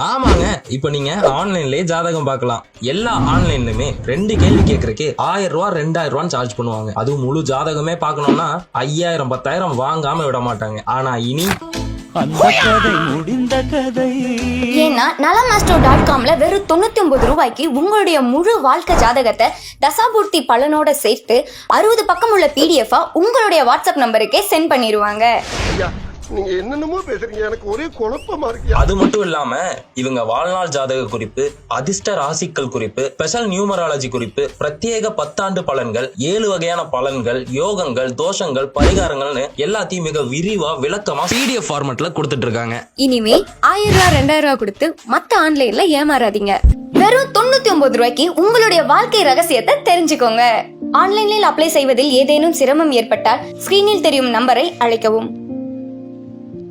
ஆமாங்க, இப்ப நீங்க ஆன்லைன்லயே ஜாதகம் பார்க்கலாம். எல்லா ஆன்லைன்லயுமே 2 கேள்வி கேட்கறதுக்கு 1000 ரூபாய் 2000 ரூபாய் சார்ஜ் பண்ணுவாங்க. அதுவும் முழு ஜாதகமே பார்க்கணும்னா 5000 10,000 வாங்காம விட மாட்டாங்க. ஆனா இனி ஏன்னா nalaastro.comல வெறும் 99 ரூபாய்க்கு உங்களுடைய முழு வாழ்க்கை ஜாதகத்தை தசாபூர்த்தி பலனோட சேர்த்து 60 பக்கம் உள்ள PDF உங்களுடைய வாட்ஸ்அப் நம்பருக்கே சென்ட் பண்ணிடுவாங்க. நீங்க என்னென்னமோ பேசுறீங்க, எனக்கு ஒரே குழப்பமா இருக்கு. அது மட்டும் இல்லாம இவங்க வாழ்நாள் ஜாதக குறிப்பு, அதிர்ஷ்ட ராசிக்கல் குறிப்பு, ஸ்பெஷல் நியூமராலஜி குறிப்பு, பிரத்யேக 10 ஆண்டு பலன்கள், 7 வகையான பலன்கள், யோகங்கள், தோஷங்கள், பரிகாரங்கள்னு எல்லாத்தையும் மிக விரிவா விளக்கமா PDF ஃபார்மட்ல கொடுத்துட்டு இருக்காங்க. இனிமே 1000 ரூபாய் 2000 ரூபாய் கொடுத்து மத்த ஆன்லைன்ல ஏமாறாதீங்க. வெறும் 99 ரூபாய்க்கு உங்களுடைய வாழ்க்கை ரகசியத்தை தெரிஞ்சுக்கோங்க. ஆன்லைனில் அப்ளை செய்வதில் ஏதேனும் சிரமம் ஏற்பட்டால் ஸ்கிரீனில் தெரியும் நம்பரை அழைக்கவும்.